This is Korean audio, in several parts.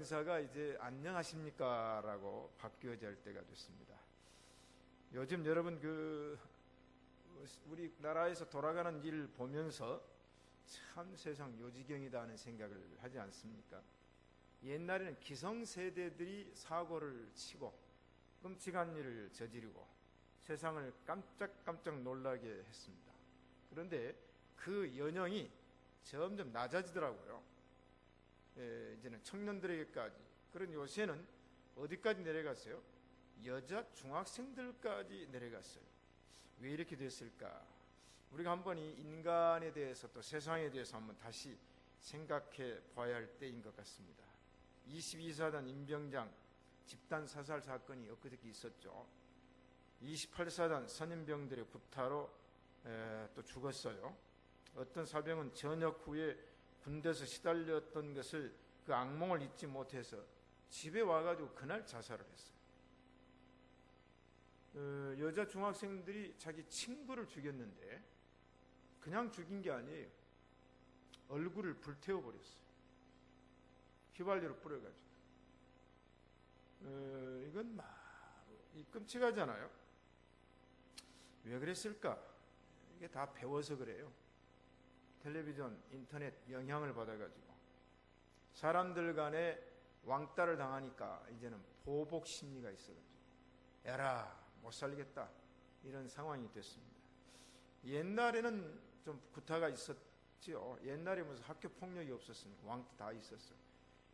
인사가 이제 안녕하십니까 라고 바뀌어야 할 때가 됐습니다. 요즘 여러분 우리나라에서 돌아가는 일 보면서 참 세상 요지경이다 하는 생각을 하지 않습니까? 옛날에는 기성세대들이 사고를 치고 끔찍한 일을 저지르고 세상을 깜짝깜짝 놀라게 했습니다. 그런데 그 연령이 점점 낮아지더라고요. 이제는 청년들에게까지. 그런 요새는 어디까지 내려갔어요? 여자 중학생들까지 내려갔어요. 왜 이렇게 됐을까? 우리가 한번 이 인간에 대해서 또 세상에 대해서 한번 다시 생각해 봐야 할 때인 것 같습니다. 22사단 임병장 집단 사살 사건이 엊그저께 있었죠. 28사단 선임병들의 구타로 또 죽었어요. 어떤 사병은 전역 후에 군대에서 시달렸던 것을 그 악몽을 잊지 못해서 집에 와가지고 그날 자살을 했어요. 여자 중학생들이 자기 친구를 죽였는데 그냥 죽인 게 아니에요. 얼굴을 불태워버렸어요. 휘발유를 뿌려가지고. 이건 끔찍하잖아요. 왜 그랬을까? 이게 다 배워서 그래요. 텔레비전, 인터넷 영향을 받아가지고 사람들 간에 왕따를 당하니까 이제는 보복 심리가 있어가지고 에라 못 살겠다 이런 상황이 됐습니다. 옛날에는 좀 구타가 있었지요. 옛날에 무슨 학교 폭력이 없었습니까? 왕따 다 있었어요.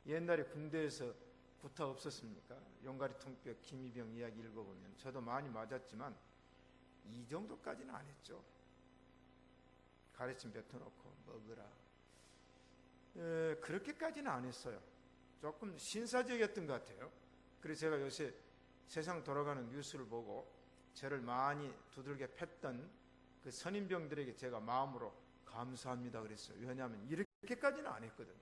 옛날에 군대에서 구타 없었습니까? 용가리 통뼈 김이병 이야기 읽어보면 저도 많이 맞았지만 이 정도까지는 안 했죠. 가래침 뱉어놓고 먹으라. 그렇게까지는 안 했어요. 조금 신사적이었던 것 같아요. 그래서 제가 요새 세상 돌아가는 뉴스를 보고 저를 많이 두들겨 팼던 그 선임병들에게 제가 마음으로 감사합니다 그랬어요. 왜냐하면 이렇게까지는 안 했거든요.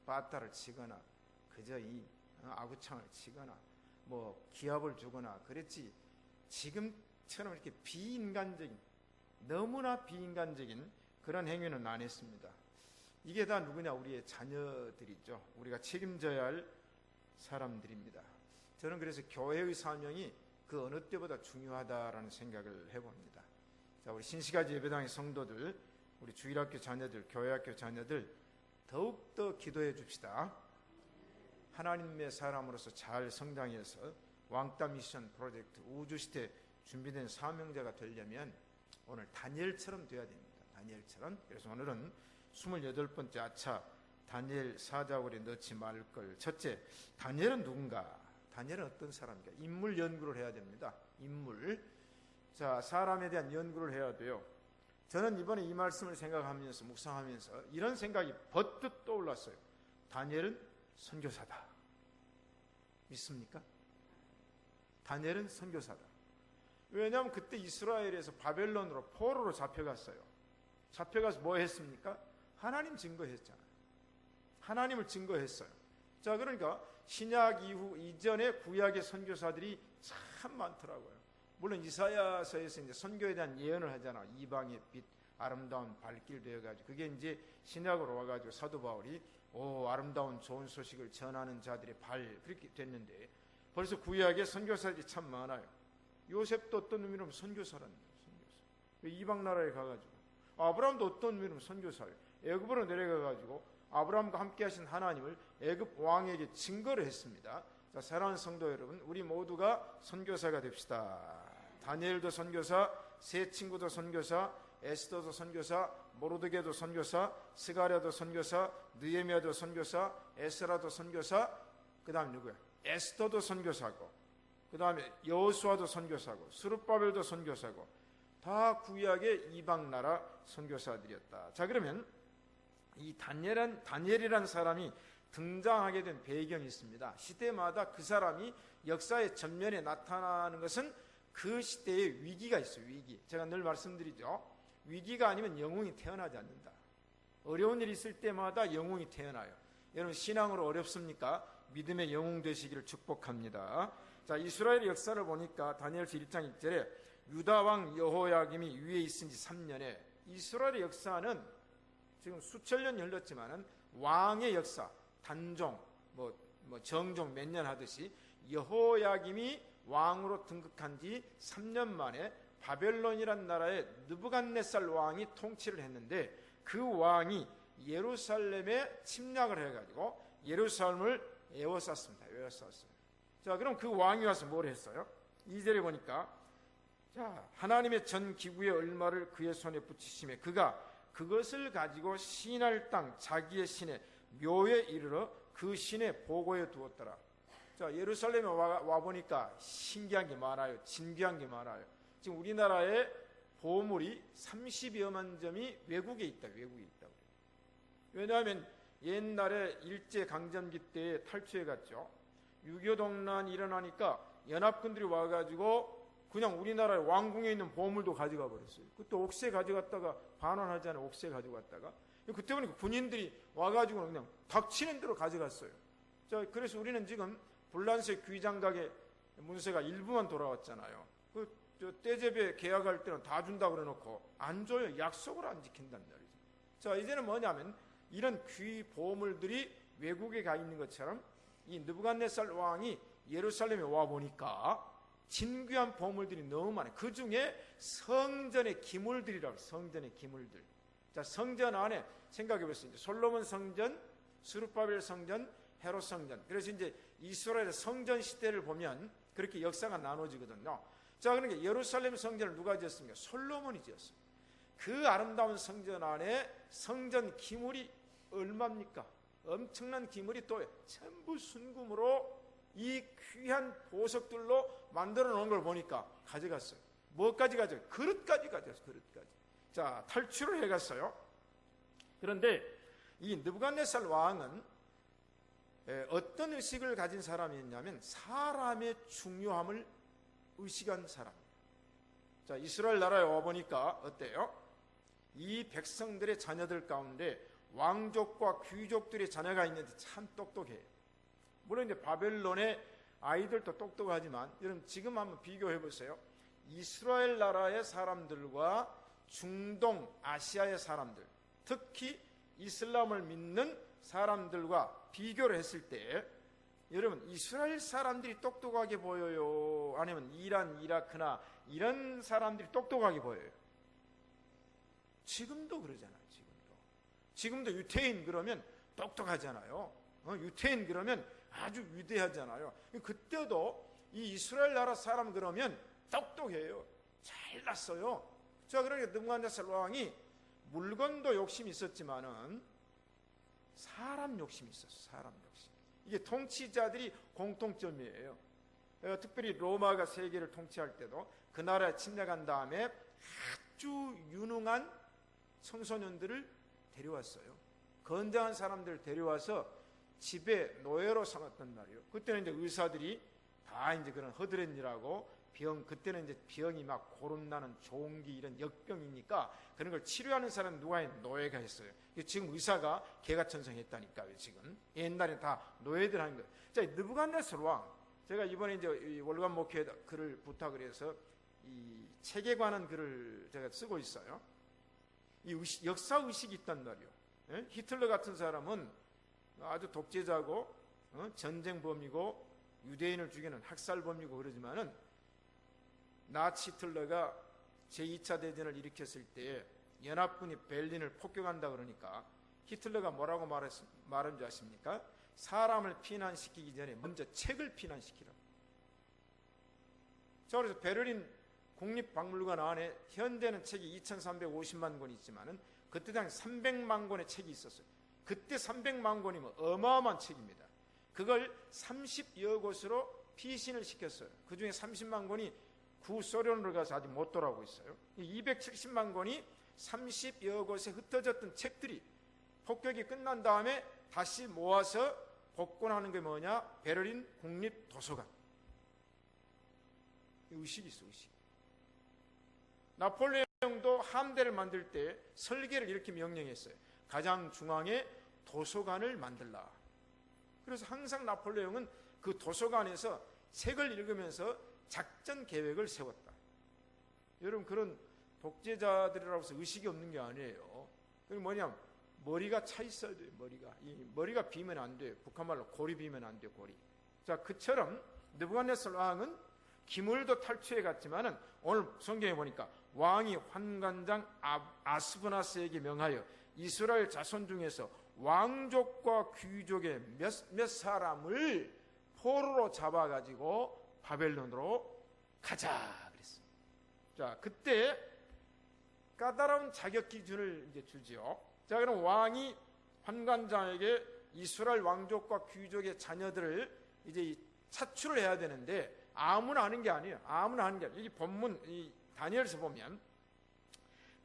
빠따를 치거나 그저 이 아구창을 치거나 뭐 기합을 주거나 그랬지 지금처럼 이렇게 비인간적인 너무나 비인간적인 그런 행위는 안 했습니다. 이게 다 누구냐? 우리의 자녀들이죠. 우리가 책임져야 할 사람들입니다. 저는 그래서 교회의 사명이 그 어느 때보다 중요하다라는 생각을 해봅니다. 자, 우리 신시가지 예배당의 성도들, 우리 주일학교 자녀들, 교회학교 자녀들 더욱더 기도해 줍시다. 하나님의 사람으로서 잘 성장해서 왕따 미션 프로젝트 우주시대 준비된 사명자가 되려면 오늘 다니엘처럼 돼야 됩니다. 다니엘처럼. 그래서 오늘은 28번째 아차 다니엘 사자굴에 넣지 말 걸. 첫째, 다니엘은 누군가? 다니엘은 어떤 사람인가? 인물 연구를 해야 됩니다. 인물. 자, 사람에 대한 연구를 해야 돼요. 저는 이번에 이 말씀을 생각하면서 묵상하면서 이런 생각이 버뜩 떠올랐어요. 다니엘은 선교사다. 믿습니까? 다니엘은 선교사다. 왜냐하면 그때 이스라엘에서 바벨론으로 포로로 잡혀갔어요. 잡혀가서 뭐 했습니까? 하나님 증거했잖아요. 하나님을 증거했어요. 자, 그러니까 신약 이후 이전에 구약의 선교사들이 참 많더라고요. 물론 이사야서에서 이제 선교에 대한 예언을 하잖아. 이방의 빛, 아름다운 발길 되어가지고 그게 이제 신약으로 와가지고 사도 바울이 아름다운 좋은 소식을 전하는 자들의 발 그렇게 됐는데 벌써 구약에 선교사들이 참 많아요. 요셉도 어떤 의미로 선교사랍니다. 선교사. 이방 나라에 가가지고 아브라함도 어떤 의미로 선교사예요. 애굽으로 내려가가지고 아브라함과 함께 하신 하나님을 애굽 왕에게 증거를 했습니다. 자, 사랑하는 성도 여러분, 우리 모두가 선교사가 됩시다. 다니엘도 선교사, 세 친구도 선교사, 에스더도 선교사, 모르드게도 선교사, 스가랴도 선교사, 느헤미야도 선교사, 에스라도 선교사, 그 다음 누구야? 에스더도 선교사고, 그 다음에 여호수아도 선교사고, 스룹바벨도 선교사고, 다 구약의 이방 나라 선교사들이었다. 자, 그러면 이 다니엘이라는 사람이 등장하게 된 배경이 있습니다. 시대마다 그 사람이 역사의 전면에 나타나는 것은 그 시대의 위기가 있어요. 위기. 제가 늘 말씀드리죠. 위기가 아니면 영웅이 태어나지 않는다. 어려운 일이 있을 때마다 영웅이 태어나요. 여러분 신앙으로 어렵습니까? 믿음의 영웅 되시기를 축복합니다. 자, 이스라엘의 역사를 보니까 다니엘서 1장 1절에 유다 왕 여호야김이 위에 있은 지 3년에 이스라엘의 역사는 지금 수천 년 흘렀지만은 왕의 역사, 단종, 뭐 정종 몇 년 하듯이 여호야김이 왕으로 등극한 지 3년 만에 바벨론이란 나라에 느부갓네살 왕이 통치를 했는데, 그 왕이 예루살렘에 침략을 해가지고 예루살렘을 에워쌌습니다. 자, 그럼 그 왕이 와서 뭘 했어요? 2절에 보니까, 자, 하나님의 전 기구의 얼마를 그의 손에 붙이심에 그가 그것을 가지고 신할 땅 자기의 신의 묘에 이르러 그 신의 보고에 두었더라. 자, 예루살렘에 와 보니까 신기한 게 많아요. 진귀한 게 많아요. 지금 우리나라의 보물이 30여만 점이 외국에 있다. 왜냐하면 옛날에 일제강점기 때 탈취해 갔죠. 6.25 동란이 일어나니까 연합군들이 와가지고 그냥 우리나라의 왕궁에 있는 보물도 가져가 버렸어요. 그때 옥새 가져갔다가 반환하잖아요. 옥새 가져갔다가. 그때 보니까 군인들이 와가지고 그냥 닥치는 대로 가져갔어요. 자, 그래서 우리는 지금 불란서 귀장각의 문서가 일부만 돌아왔잖아요. 떼제배 계약할 때는 다 준다 그래놓고 안 줘요. 약속을 안 지킨단 말이죠. 자, 이제는 뭐냐면 이런 귀 보물들이 외국에 가 있는 것처럼 이 느부갓네살 왕이 예루살렘에 와 보니까 진귀한 보물들이 너무 많아요. 그 중에 성전의 기물들이라고, 성전의 기물들. 자, 성전 안에 생각해 보세요. 솔로몬 성전, 스룹바벨 성전, 헤롯 성전. 그래서 이제 이스라엘 성전 시대를 보면 그렇게 역사가 나눠지거든요. 자, 그러니까 예루살렘 성전을 누가 지었습니까? 솔로몬이 지었습니다. 그 아름다운 성전 안에 성전 기물이 얼마입니까? 엄청난 기물이 또 전부 순금으로 이 귀한 보석들로 만들어 놓은 걸 보니까 가져갔어요. 뭐까지 가져갔어요? 그릇까지 가져갔어요. 그릇까지. 자, 탈취를 해갔어요. 그런데 이 느부갓네살 왕은 어떤 의식을 가진 사람이었냐면 사람의 중요함을 의식한 사람입니다. 자, 이스라엘 나라에 와보니까 어때요? 이 백성들의 자녀들 가운데 왕족과 귀족들의 자녀가 있는데 참 똑똑해요. 물론 이제 바벨론의 아이들도 똑똑하지만 여러분 지금 한번 비교해 보세요. 이스라엘 나라의 사람들과 중동 아시아의 사람들, 특히 이슬람을 믿는 사람들과 비교를 했을 때 여러분 이스라엘 사람들이 똑똑하게 보여요? 아니면 이란, 이라크나 이런 사람들이 똑똑하게 보여요? 지금도 그러잖아요. 지금도 유태인 그러면 똑똑하잖아요. 유태인 그러면 아주 위대하잖아요. 그때도 이 이스라엘 나라 사람 그러면 똑똑해요. 잘났어요. 자, 그러니까 느부갓네살 왕이 물건도 욕심이 있었지만은 사람 욕심이 있었어요. 사람 욕심. 이게 통치자들이 공통점이에요. 특별히 로마가 세계를 통치할 때도 그 나라에 침략한 다음에 아주 유능한 청소년들을 데려왔어요. 건장한 사람들을 데려와서 집에 노예로 삼았단 말이에요. 그때는 이제 의사들이 다 이제 그런 허드렛이라고 그때는 이제 병이 막 고름나는 종기 이런 역병이니까 그런 걸 치료하는 사람은 누가 노예가 했어요. 지금 의사가 개가천성했다니까요. 지금 옛날에 다 노예들 하는 거예요. 자, 느부갓네살 왕, 제가 이번에 이제 월간 목회 글을 부탁을 해서 이 책에 관한 글을 제가 쓰고 있어요. 이 역사 의식이 있단 말이에요. 예? 히틀러 같은 사람은 아주 독재자고 전쟁범이고 유대인을 죽이는 학살범이고 그러지만은 나치 히틀러가 제2차 대전을 일으켰을 때 연합군이 베를린을 폭격한다 그러니까 히틀러가 뭐라고 말한 줄 아십니까? 사람을 피난시키기 전에 먼저 책을 피난시키라. 자, 그래서 베를린 국립박물관 안에 현재는 책이 2350만 권이 있지만은 그때 당시 300만 권의 책이 있었어요. 그때 300만 권이면 어마어마한 책입니다. 그걸 30여 곳으로 피신을 시켰어요. 그 중에 30만 권이 구소련으로 가서 아직 못 돌아오고 있어요. 270만 권이 30여 곳에 흩어졌던 책들이 폭격이 끝난 다음에 다시 모아서 복권하는 게 뭐냐? 베를린 국립도서관. 의식이 있어, 의식. 나폴레옹도 함대를 만들 때 설계를 이렇게 명령했어요. 가장 중앙에 도서관을 만들라. 그래서 항상 나폴레옹은 그 도서관에서 책을 읽으면서 작전 계획을 세웠다. 여러분 그런 독재자들이라고 해서 의식이 없는 게 아니에요. 그게 뭐냐면 머리가 차 있어야 돼요. 머리가 비면 안 돼요. 북한말로 고리 비면 안 돼요. 고리. 자, 그처럼 느부갓네살 왕은 기물도 탈취해 갔지만은 오늘 성경에 보니까 왕이 환관장 아스브나스에게 명하여 이스라엘 자손 중에서 왕족과 귀족의 몇 사람을 포로로 잡아가지고 바벨론으로 가자 그랬어요. 자, 그때 까다로운 자격 기준을 이제 주지요. 자, 그럼 왕이 환관장에게 이스라엘 왕족과 귀족의 자녀들을 이제 차출을 해야 되는데 아무나 하는 게 아니에요. 아무나 하는 게 아니에요. 이 본문 이 다니엘서 보면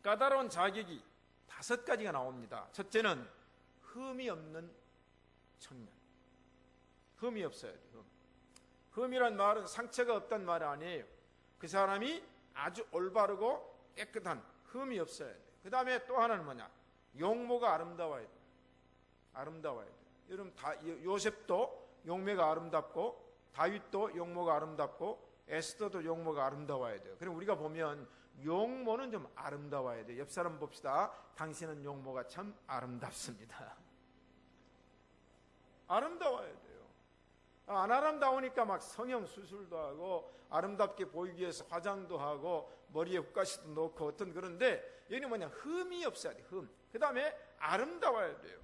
까다로운 자격이 5가지가 나옵니다. 첫째는 흠이 없는 청년. 흠이 없어야 돼요. 흠이란 말은 상처가 없다는 말이 아니에요. 그 사람이 아주 올바르고 깨끗한 흠이 없어야 돼요. 그 다음에 또 하나는 뭐냐? 용모가 아름다워야 돼요. 아름다워야 돼요. 여러분 요셉도 용모가 아름답고 다윗도 용모가 아름답고 에스더도 용모가 아름다워야 돼요. 그럼 우리가 보면 용모는 좀 아름다워야 돼요. 옆 사람 봅시다. 당신은 용모가 참 아름답습니다. 아름다워야 돼요. 안 아름다우니까 막 성형 수술도 하고 아름답게 보이기 위해서 화장도 하고 머리에 붓가시도 넣고 어떤 그런데 여기는 뭐냐? 흠이 없어야 돼요. 흠. 그 다음에 아름다워야 돼요.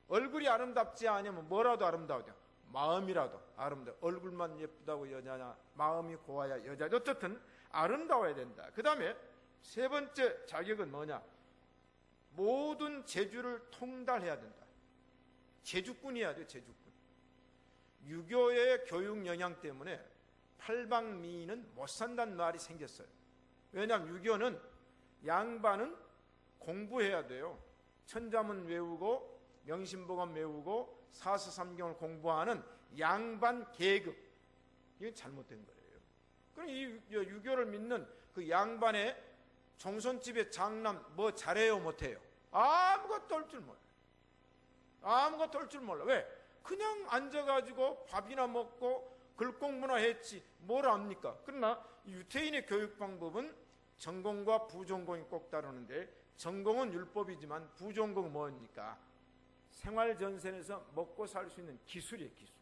얼굴이 아름답지 않으면 뭐라도 아름다워야 돼요. 마음이라도 아름다워. 얼굴만 예쁘다고 여자냐, 마음이 고와야 여자냐. 어쨌든 아름다워야 된다. 그 다음에 세 번째 자격은 뭐냐? 모든 재주를 통달해야 된다. 재주꾼이어야 돼요. 재주꾼. 유교의 교육 영향 때문에 팔방미인은 못 산다는 말이 생겼어요. 왜냐하면 유교는 양반은 공부해야 돼요. 천자문 외우고 명심보감 외우고 사서삼경을 공부하는 양반 계급. 이건 잘못된 거예요. 그럼 이 유교를 믿는 그 양반의 종손집의 장남 뭐 잘해요 못해요? 아무것도 할 줄 몰라요. 아무것도 할 줄 몰라. 왜? 그냥 앉아가지고 밥이나 먹고 글 공부나 했지 뭘 압니까? 그러나 유태인의 교육 방법은 전공과 부전공이 꼭 다르는데 전공은 율법이지만 부전공은 뭐입니까? 생활전선에서 먹고 살 수 있는 기술이에요. 기술.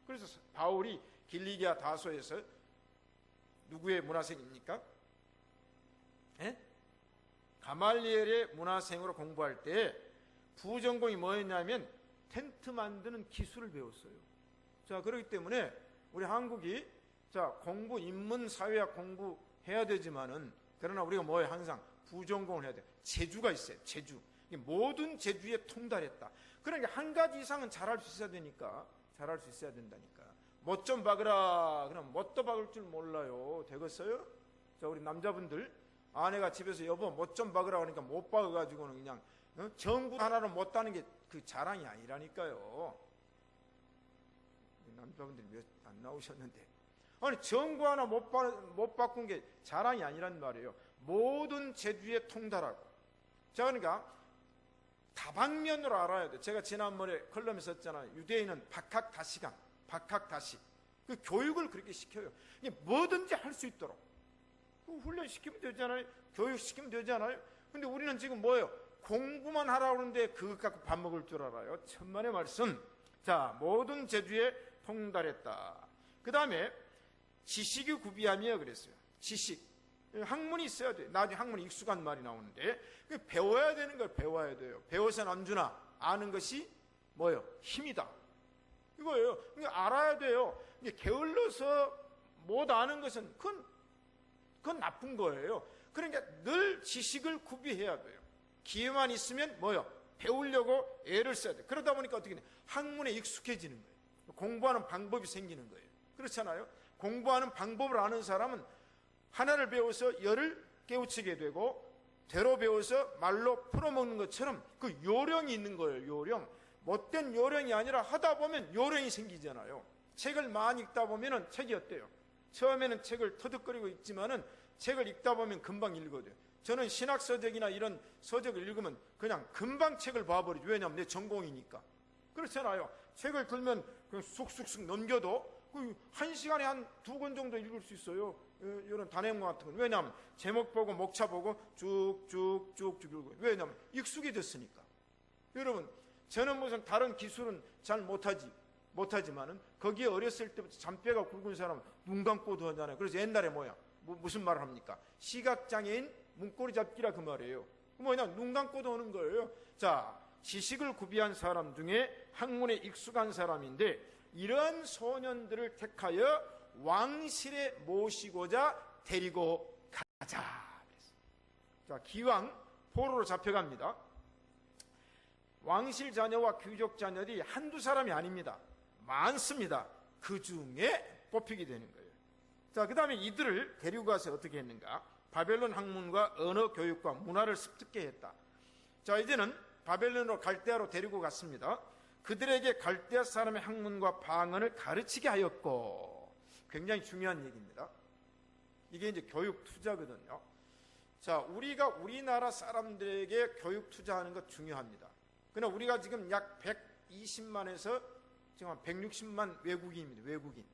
그래서 바울이 길리기아 다소에서 누구의 문화생입니까? 에? 가말리엘의 문화생으로 공부할 때 부전공이 뭐였냐면 텐트 만드는 기술을 배웠어요. 자, 그렇기 때문에 우리 한국이 자 공부 인문사회학 공부해야 되지만은 그러나 우리가 뭐에 항상 부전공을 해야 돼. 재주가 있어요. 재주. 모든 재주에 통달했다. 그러니까 한 가지 이상은 잘할 수 있어야 되니까 잘할 수 있어야 된다니까. 못 좀 박으라. 그럼 뭣도 박을 줄 몰라요. 되겠어요? 자, 우리 남자분들 아내가 집에서 여보 못 좀 박으라 그러니까 못 박아가지고는 그냥 정구 하나를 못 따는 게 그 자랑이 아니라니까요. 남자분들이 몇 안 나오셨는데 아니 정구 하나 못 바꾼 게 자랑이 아니란 말이에요. 모든 재주에 통달하고. 자, 그러니까 다방면으로 알아야 돼. 제가 지난번에 컬럼에 썼잖아요. 유대인은 박학다시강, 박학다시. 그 교육을 그렇게 시켜요. 뭐든지 할 수 있도록. 훈련시키면 되잖아요. 교육시키면 되잖아요. 근데 우리는 지금 뭐예요? 공부만 하라고 하는데 그것 갖고 밥 먹을 줄 알아요. 천만의 말씀. 자, 모든 재주에 통달했다. 그 다음에 지식이 구비함이야 그랬어요. 지식. 학문이 있어야 돼. 나중에 학문이 익숙한 말이 나오는데 배워야 되는 걸 배워야 돼요. 배워서 남주나 아는 것이 뭐예요? 힘이다. 이거예요. 그러니까 알아야 돼요. 게을러서 못 아는 것은 그건 나쁜 거예요. 그러니까 늘 지식을 구비해야 돼요. 기회만 있으면 뭐예요? 배우려고 애를 써야 돼. 그러다 보니까 어떻게 돼? 학문에 익숙해지는 거예요. 공부하는 방법이 생기는 거예요. 그렇잖아요. 공부하는 방법을 아는 사람은 하나를 배워서 열을 깨우치게 되고 대로 배워서 말로 풀어먹는 것처럼 그 요령이 있는 거예요. 요령. 못된 요령이 아니라 하다 보면 요령이 생기잖아요. 책을 많이 읽다 보면은 책이 어때요? 처음에는 책을 터득거리고 읽지만은 책을 읽다 보면 금방 읽어요. 저는 신학서적이나 이런 서적을 읽으면 그냥 금방 책을 봐버리죠. 왜냐하면 내 전공이니까. 그렇잖아요. 책을 들면 그냥 쑥쑥쑥 넘겨도 한 시간에 한 2권 정도 읽을 수 있어요. 이런 단행본 같은 건. 왜냐하면 제목 보고 목차 보고 쭉쭉쭉쭉 읽어요. 왜냐하면 익숙해졌으니까. 여러분, 저는 무슨 다른 기술은 잘 못하지만은 거기에 어렸을 때부터 잔뼈가 굵은 사람은 눈 감고도 하잖아요. 그래서 옛날에 무슨 말을 합니까? 시각장애인 문고리 잡기라 그 말이에요. 뭐냐, 눈 감고도 하는 거예요. 자, 지식을 구비한 사람 중에 학문에 익숙한 사람인데 이런 소년들을 택하여 왕실에 모시고자 데리고 가자. 자, 기왕 포로로 잡혀갑니다. 왕실 자녀와 귀족 자녀들이 한두 사람이 아닙니다. 많습니다. 그 중에 뽑히게 되는 거예요. 자, 그 다음에 이들을 데리고 가서 어떻게 했는가? 바벨론 학문과 언어 교육과 문화를 습득케 했다. 자, 이제는 바벨론으로 갈대아로 데리고 갔습니다. 그들에게 갈대아 사람의 학문과 방언을 가르치게 하였고, 굉장히 중요한 얘기입니다. 이게 이제 교육 투자거든요. 자, 우리가 우리나라 사람들에게 교육 투자하는 것 중요합니다. 그러나 우리가 지금 약 120만에서 지금 한 160만 외국인입니다. 외국인.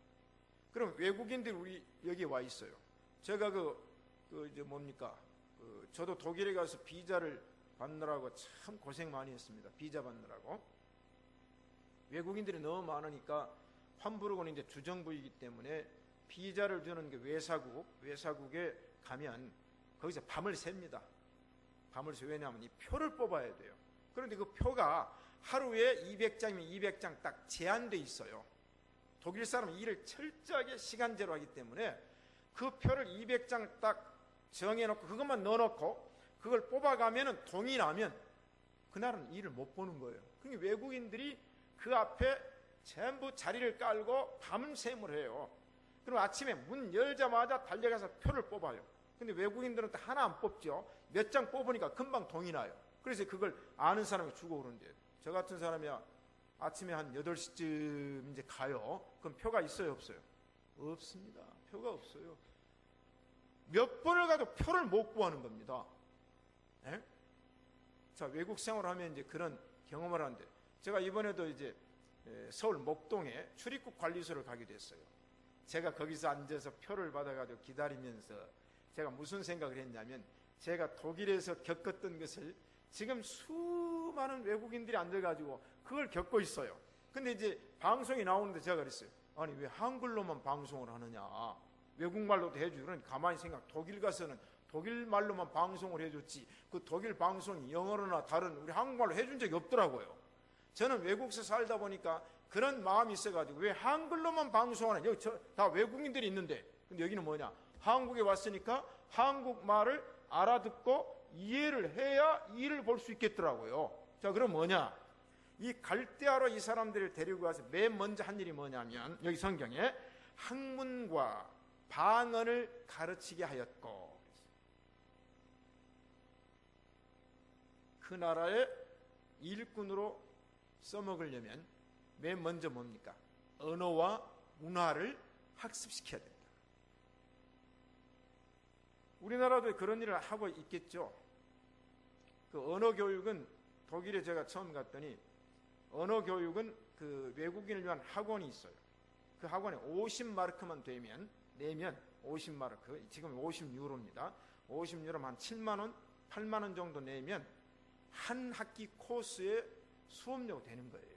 그럼 외국인들이 우리 여기 와 있어요. 제가 저도 독일에 가서 비자를 받느라고 참 고생 많이 했습니다. 비자 받느라고. 외국인들이 너무 많으니까 함부르크는 이제 주정부이기 때문에 비자를 주는 게 외사국에 가면 거기서 밤을 셉니다. 밤을 새. 왜냐하면 이 표를 뽑아야 돼요. 그런데 그 표가 하루에 200장이면 200장 딱 제한돼 있어요. 독일 사람은 일을 철저하게 시간제로 하기 때문에 그 표를 200장 딱 정해놓고 그것만 넣어놓고 그걸 뽑아가면은 동이 나면 그날은 일을 못 보는 거예요. 그러니까 외국인들이 그 앞에 전부 자리를 깔고 밤샘을 해요. 그럼 아침에 문 열자마자 달려가서 표를 뽑아요. 근데 외국인들은 또 하나 안 뽑죠. 몇 장 뽑으니까 금방 동이 나요. 그래서 그걸 아는 사람이 주고 오는데, 저 같은 사람이야 아침에 한 8시쯤 이제 가요. 그럼 표가 있어요, 없어요? 없습니다. 표가 없어요. 몇 번을 가도 표를 못 구하는 겁니다. 에? 자, 외국 생활하면 이제 그런 경험을 하는데, 제가 이번에도 이제 서울 목동에 출입국 관리소를 가게 됐어요. 제가 거기서 앉아서 표를 받아가지고 기다리면서 제가 무슨 생각을 했냐면, 제가 독일에서 겪었던 것을 지금 수많은 외국인들이 앉아가지고 그걸 겪고 있어요. 근데 이제 방송이 나오는데 제가 그랬어요. 아니, 왜 한글로만 방송을 하느냐? 외국말로도 해주지. 그러니까 가만히 생각, 독일 가서는 독일말로만 방송을 해줬지 그 독일 방송이 영어로나 다른 우리 한국말로 해준 적이 없더라고요. 저는 외국에서 살다 보니까 그런 마음이 있어가지고 왜 한글로만 방송하냐? 여기 다 외국인들이 있는데, 근데 여기는 뭐냐? 한국에 왔으니까 한국말을 알아듣고 이해를 해야 일을 볼 수 있겠더라고요. 자, 그럼 뭐냐? 이 갈대아로 이 사람들을 데리고 가서 맨 먼저 한 일이 뭐냐면, 여기 성경에 학문과 방언을 가르치게 하였고, 그 나라의 일꾼으로 써먹으려면 맨 먼저 뭡니까? 언어와 문화를 학습시켜야 됩니다. 우리나라도 그런 일을 하고 있겠죠. 그 언어 교육은 독일에 제가 처음 갔더니 언어 교육은 그 외국인을 위한 학원이 있어요. 그 학원에 50마르크만 내면 50마르크, 지금 50유로입니다. 50유로면 한 7만원, 8만원 정도 내면 한 학기 코스에 수업료가 되는 거예요.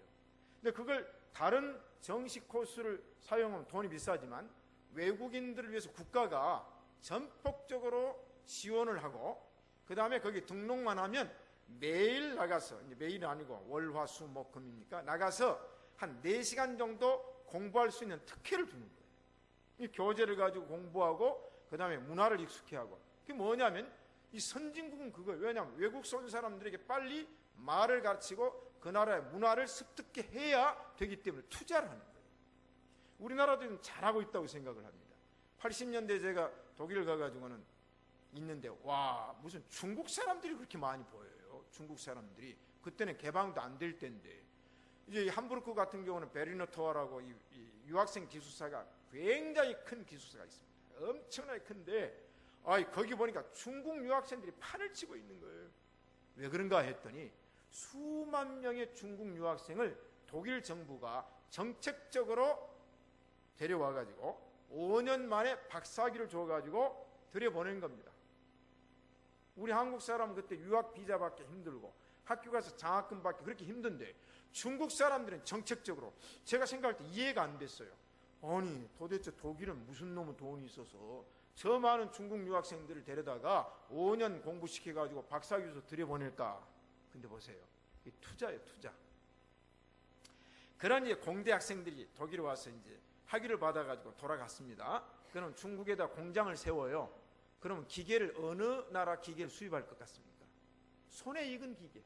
근데 그걸 다른 정식 코스를 사용하면 돈이 비싸지만 외국인들을 위해서 국가가 전폭적으로 지원을 하고, 그 다음에 거기 등록만 하면 매일 나가서, 이제 매일이 아니고 월, 화, 수, 목, 금입니까? 나가서 한 4시간 정도 공부할 수 있는 특혜를 주는 거예요. 이 교재를 가지고 공부하고 그 다음에 문화를 익숙해 하고. 그게 뭐냐면 이 선진국은 그거예요. 왜냐하면 외국서 온 사람들에게 빨리 말을 가르치고 그 나라의 문화를 습득해 해야 되기 때문에 투자를 하는 거예요. 우리나라도 좀 잘하고 있다고 생각을 합니다. 80년대에 제가 독일을 가가지고는 있는데, 와, 무슨 중국 사람들이 그렇게 많이 보여요. 중국 사람들이. 그때는 개방도 안 될 때인데, 이제 함부르크 같은 경우는 베르너 토어라고 이 유학생 기숙사가 굉장히 큰 기숙사가 있습니다. 엄청나게 큰데, 거기 보니까 중국 유학생들이 판을 치고 있는 거예요. 왜 그런가 했더니 수만 명의 중국 유학생을 독일 정부가 정책적으로 데려와가지고 5년 만에 박사학위를 줘가지고 들여보낸 겁니다. 우리 한국 사람은 그때 유학 비자 받기 힘들고 학교 가서 장학금 받기 그렇게 힘든데 중국 사람들은 정책적으로 제가 생각할 때 이해가 안 됐어요. 아니 도대체 독일은 무슨 놈의 돈이 있어서 저 많은 중국 유학생들을 데려다가 5년 공부시켜가지고 박사교수 들여보낼까. 근데 보세요, 이 투자예요, 투자. 그런 이제 공대 학생들이 독일에 와서 이제 학위를 받아가지고 돌아갔습니다. 그럼 중국에다 공장을 세워요. 그러면 기계를 어느 나라 기계를 수입할 것 같습니까? 손에 익은 기계.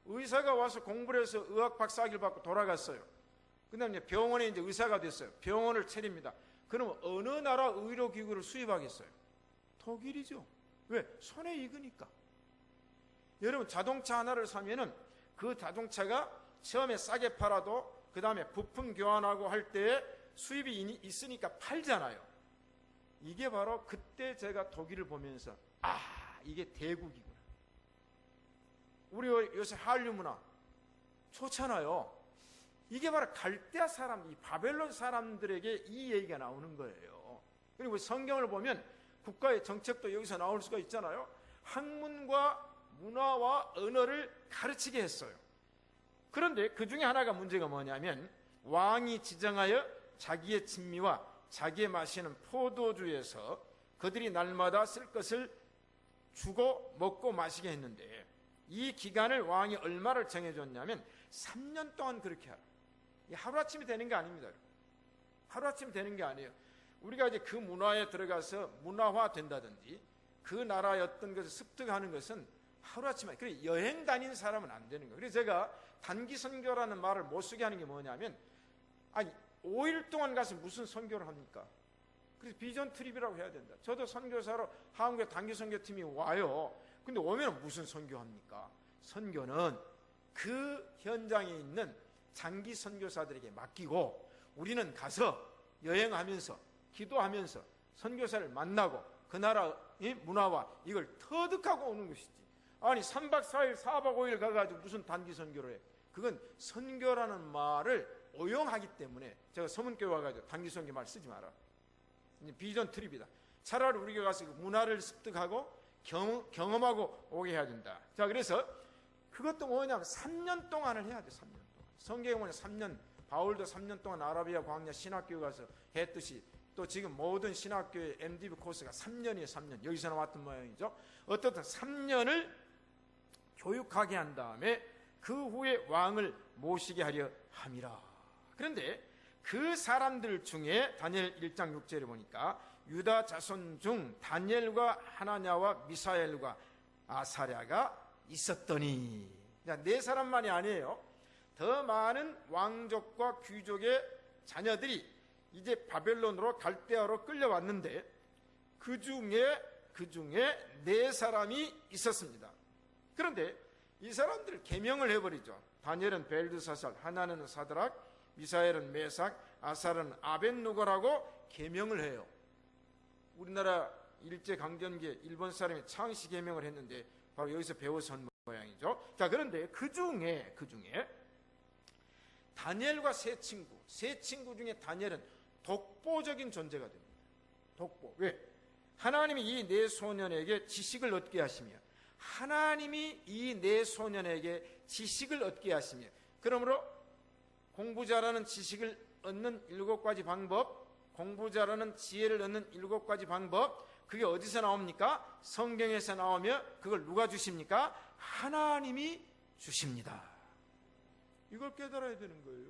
의사가 와서 공부를 해서 의학 박사학위를 받고 돌아갔어요. 그 다음에 병원에 이제 의사가 됐어요. 병원을 차립니다. 그러면 어느 나라 의료기구를 수입하겠어요? 독일이죠. 왜? 손에 익으니까. 여러분 자동차 하나를 사면은 그 자동차가 처음에 싸게 팔아도 그 다음에 부품 교환하고 할 때 수입이 있으니까 팔잖아요. 이게 바로 그때 제가 독일을 보면서 이게 대국이구나. 우리 요새 한류 문화 좋잖아요. 이게 바로 갈대아 사람, 이 바벨론 사람들에게 이 얘기가 나오는 거예요. 그리고 성경을 보면 국가의 정책도 여기서 나올 수가 있잖아요. 학문과 문화와 언어를 가르치게 했어요. 그런데 그 중에 하나가 문제가 뭐냐면 왕이 지정하여 자기의 진미와 자기의 마시는 포도주에서 그들이 날마다 쓸 것을 주고 먹고 마시게 했는데 이 기간을 왕이 얼마를 정해줬냐면 3년 동안 그렇게 하라. 하루아침이 되는 게 아닙니다. 하루아침이 되는 게 아니에요. 우리가 이제 그 문화에 들어가서 문화화 된다든지 그 나라의 어떤 것을 습득하는 것은 하루아침에, 그래 여행 다니는 사람은 안 되는 거예요. 그래서 제가 단기 선교라는 말을 못 쓰게 하는 게 뭐냐면 5일 동안 가서 무슨 선교를 합니까? 그래서 비전 트립이라고 해야 된다. 저도 선교사로 한국의 단기 선교팀이 와요. 근데 오면 무슨 선교합니까? 선교는 그 현장에 있는 장기 선교사들에게 맡기고 우리는 가서 여행하면서 기도하면서 선교사를 만나고 그 나라의 문화와 이걸 터득하고 오는 것이지. 아니 3박 4일 4박 5일 가가지고 무슨 단기 선교를 해. 그건 선교라는 말을 오용하기 때문에 제가 서문교회 와가지고 단기 선교 말 쓰지 마라. 비전 트립이다. 차라리 우리가 가서 문화를 습득하고 경험하고 오게 해야 된다. 자, 그래서 그것도 뭐냐면 3년 동안을 해야 돼. 3년 동안. 성경에 보면 3년, 바울도 3년 동안 아라비아 광야 신학교에 가서 했듯이 또 지금 모든 신학교의 MDB 코스가 3년이에요. 3년. 여기서 나왔던 모양이죠. 어떻든 3년을 교육하게 한 다음에 그 후에 왕을 모시게 하려 함이라. 그런데 그 사람들 중에 다니엘 1장 6절에 보니까 유다 자손 중 다니엘과 하나냐와 미사엘과 아사랴가 있었더니, 네 사람만이 아니에요. 더 많은 왕족과 귀족의 자녀들이 이제 바벨론으로 갈대아로 끌려왔는데 그 중에 네 사람이 있었습니다. 그런데 이 사람들을 계명을 해버리죠. 다니엘은 벨드사살, 하나는 사드락, 미사엘은 메삭, 아살은 아벳누고라고 계명을 해요. 우리나라 일제강점기에 일본 사람이 창씨 계명을 했는데 바로 여기서 배워서 한 모양이죠. 자, 그런데 그 중에 다니엘과 세 친구 중에 다니엘은 독보적인 존재가 됩니다. 독보. 왜? 하나님이 이 네 소년에게 지식을 얻게 하시며 그러므로 공부 잘하는 지식을 얻는 7가지 방법, 공부 잘하는 지혜를 얻는 7가지 방법, 그게 어디서 나옵니까? 성경에서 나오며 그걸 누가 주십니까? 하나님이 주십니다. 이걸 깨달아야 되는 거예요.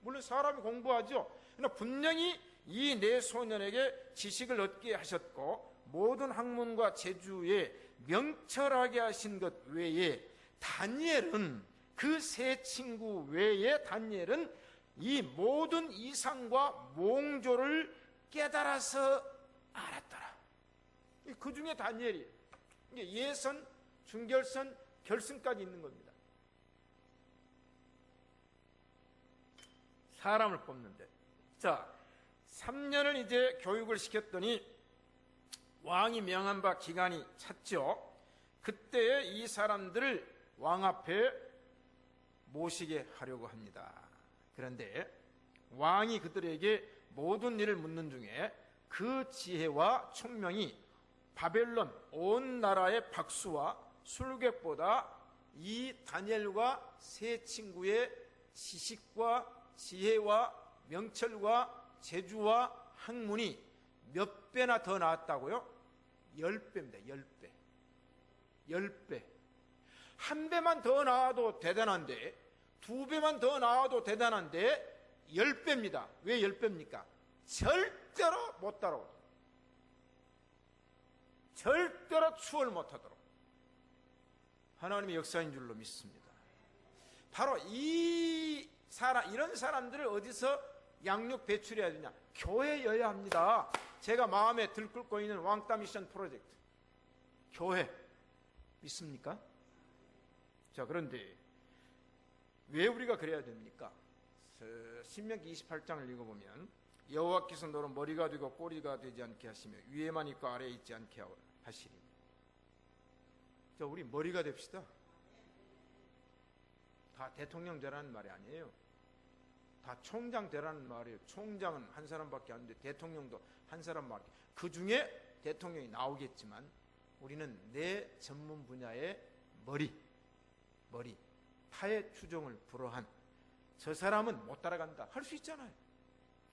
물론 사람이 공부하죠. 그러나 분명히 이 네 소년에게 지식을 얻게 하셨고 모든 학문과 재주에 명철하게 하신 것 외에 다니엘은 그 세 친구 외에 다니엘은 이 모든 이상과 몽조를 깨달아서 알았더라. 그 중에 다니엘이 예선, 중결선, 결승까지 있는 겁니다. 사람을 뽑는데, 자, 3년을 이제 교육을 시켰더니 왕이 명한 바 기간이 찼죠. 그때 이 사람들을 왕 앞에 모시게 하려고 합니다. 그런데 왕이 그들에게 모든 일을 묻는 중에 그 지혜와 총명이 바벨론 온 나라의 박수와 술객보다 이 다니엘과 세 친구의 지식과 지혜와 명철과 재주와 학문이 몇 배나 더 나았다고요? 10배입니다. 10배. 10배. 한 배만 더 나와도 대단한데, 2배만 더 나와도 대단한데 10배입니다. 왜 10배입니까? 절대로 못 따라오도록, 절대로 추월 못하도록 하나님의 역사인 줄로 믿습니다. 바로 이런 사람들을 어디서 양육 배출해야 되냐? 교회여야 합니다. 제가 마음에 들끓고 있는 왕따 미션 프로젝트, 교회 믿습니까? 자, 그런데 왜 우리가 그래야 됩니까? 신명기 28장을 읽어보면 여호와께서 너로 머리가 되고 꼬리가 되지 않게 하시며 위에만 있고 아래에 있지 않게 하시리. 자, 우리 머리가 됩시다. 다 대통령 되라는 말이 아니에요. 다 총장 되라는 말이에요. 총장은 한 사람밖에 안 돼. 대통령도 한 사람밖에. 그 중에 대통령이 나오겠지만 우리는 내 전문 분야의 머리, 타의 추종을 불허한 저 사람은 못 따라간다 할 수 있잖아요.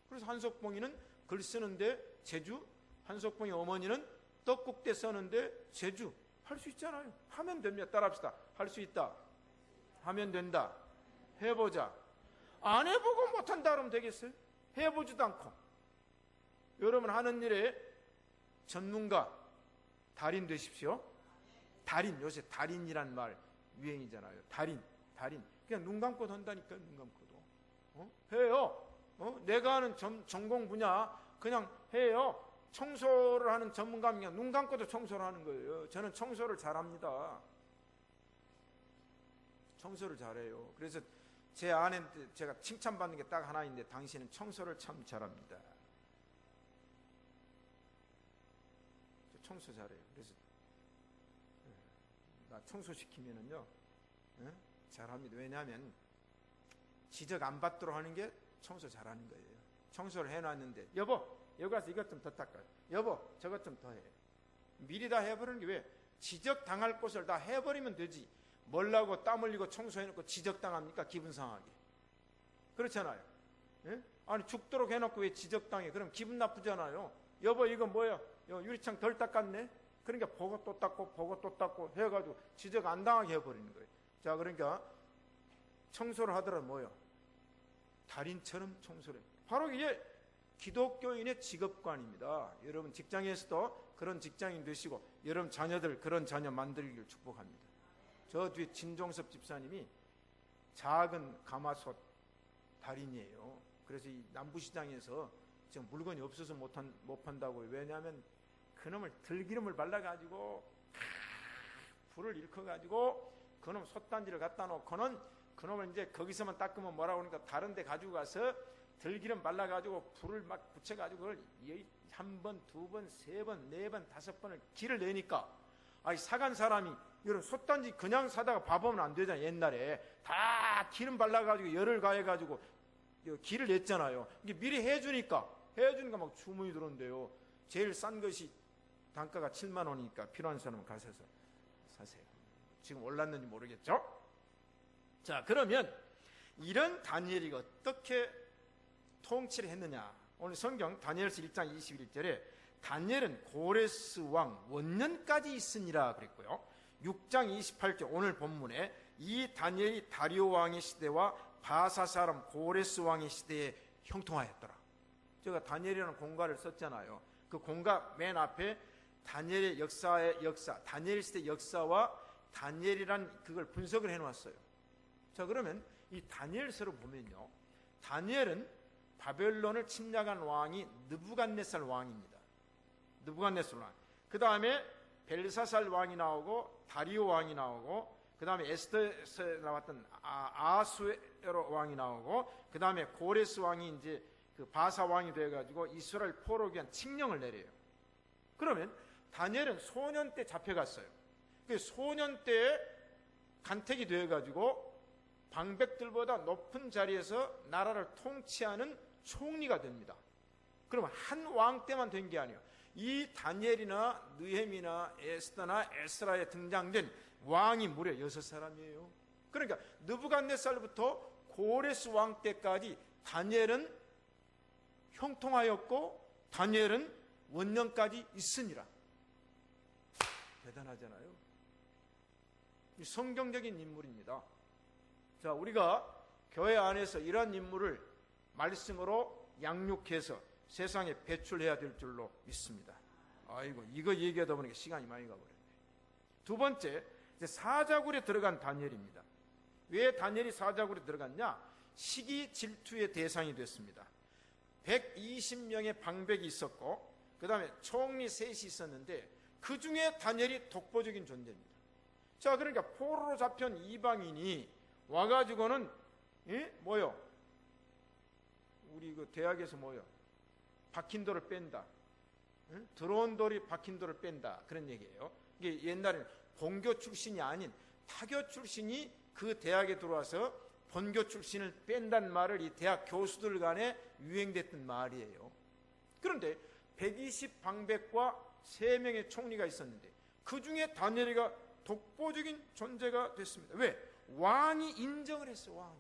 그래서 한석봉이는 글 쓰는데 제주, 한석봉이 어머니는 떡국대 써는데 제주 할 수 있잖아요. 하면 됩니다. 따라합시다. 할 수 있다. 하면 된다. 해보자. 안 해보고 못한다 그러면 되겠어요? 해보지도 않고. 여러분 하는 일에 전문가, 달인 되십시오. 달인, 요새 달인이란 말 유행이잖아요. 달인. 그냥 눈 감고도 한다니까요. 눈 감고도. 해요. 내가 하는 전공 분야 그냥 해요. 청소를 하는 전문가면 눈 감고도 청소를 하는 거예요. 저는 청소를 잘합니다. 청소를 잘해요. 그래서 제 아내한테 제가 칭찬받는 게 딱 하나 있는데 당신은 청소를 참 잘합니다. 저 청소 잘해요. 그래서 나 청소시키면은요 잘합니다. 왜냐하면 지적 안 받도록 하는 게 청소 잘하는 거예요. 청소를 해놨는데 여보 여기 가서 이것 좀 더 닦아요. 여보 저것 좀 더 해. 미리 다 해버리는 게 왜? 지적당할 것을 다 해버리면 되지. 뭘라고 땀 흘리고 청소해놓고 지적당합니까? 기분 상하게. 그렇잖아요. 예? 아니 죽도록 해놓고 왜 지적당해? 그럼 기분 나쁘잖아요. 여보 이거 뭐야? 유리창 덜 닦았네? 그러니까 보고 또 닦고 해가지고 지적 안 당하게 해버리는 거예요. 자, 그러니까 청소를 하더라도 뭐요? 달인처럼 청소를 해요. 바로 이게 기독교인의 직업관입니다. 여러분 직장에서도 그런 직장인 되시고 여러분 자녀들 그런 자녀 만들기를 축복합니다. 저 뒤에 진종섭 집사님이 작은 가마솥 달인이에요. 그래서 이 남부시장에서 지금 물건이 없어서 못 판다고요. 왜냐하면 그놈을 들기름을 발라가지고 불을 일으켜가지고 그놈 솥단지를 갖다 놓고는 그놈을 이제 거기서만 닦으면 뭐라고 그러니까 다른 데 가지고 가서 들기름 발라가지고 불을 막 붙여가지고 그걸 한 번, 두 번, 세 번, 네 번, 다섯 번을 기를 내니까 사간 사람이 이런 솥단지 그냥 사다가 밥하면 안 되잖아요. 옛날에 다 기름 발라가지고 열을 가해가지고 기를 냈잖아요. 이게 미리 해주니까 막 주문이 들어온대요. 제일 싼 것이 단가가 7만 원이니까 필요한 사람은 가셔서 사세요. 지금 올랐는지 모르겠죠? 자, 그러면 이런 다니엘이 어떻게 통치를 했느냐? 오늘 성경 다니엘서 1장 21절에 다니엘은 고레스 왕 원년까지 있으니라 그랬고요. 6장 28절 오늘 본문에 이 다니엘이 다리오 왕의 시대와 바사 사람 고레스 왕의 시대에 형통하였더라. 제가 다니엘이라는 공가를 썼잖아요. 그 공가 맨 앞에 다니엘의 역사의 역사, 다니엘 시대 역사와 다니엘이란 그걸 분석을 해놓았어요. 자, 그러면 이 다니엘서를 보면요, 다니엘은 바벨론을 침략한 왕이 느부갓네살 왕입니다. 느부갓네살 왕. 그 다음에 벨사살 왕이 나오고 다리오 왕이 나오고 그 다음에 에스더에서 나왔던 아수에로 왕이 나오고 그 다음에 고레스 왕이 이제 그 바사 왕이 돼가지고 이스라엘 포로기 위한 칙령을 내려요. 그러면 다니엘은 소년 때 잡혀갔어요. 그 소년 때에 간택이 돼가지고 방백들보다 높은 자리에서 나라를 통치하는 총리가 됩니다. 그러면 한 왕 때만 된 게 아니에요. 이 다니엘이나 느헤미나 에스더나 에스라에 등장된 왕이 무려 6사람이에요. 그러니까 느부갓네살부터 고레스 왕 때까지 다니엘은 형통하였고 다니엘은 원년까지 있으니라. 대단하잖아요. 성경적인 인물입니다. 자, 우리가 교회 안에서 이러한 인물을 말씀으로 양육해서 세상에 배출해야 될 줄로 믿습니다. 아이고, 이거 얘기하다 보니까 시간이 많이 가버렸네. 두 번째, 이제 사자굴에 들어간 다니엘입니다. 왜 다니엘이 사자굴에 들어갔냐? 시기 질투의 대상이 됐습니다. 120명의 방백이 있었고 그 다음에 총리 셋이 있었는데 그 중에 다니엘이 독보적인 존재입니다. 자, 그러니까 포로로 잡힌 이방인이 와가지고는 뭐요? 우리 그 대학에서 뭐요? 박힌 돌을 뺀다. 들어온 돌이 박힌 돌을 뺀다. 그런 얘기예요. 이게 옛날에는 본교 출신이 아닌 타교 출신이 그 대학에 들어와서 본교 출신을 뺀다는 말을 이 대학 교수들 간에 유행됐던 말이에요. 그런데 120방백과 3명의 총리가 있었는데 그 중에 다니엘이가 독보적인 존재가 됐습니다. 왜? 왕이 인정을 했어요. 왕이.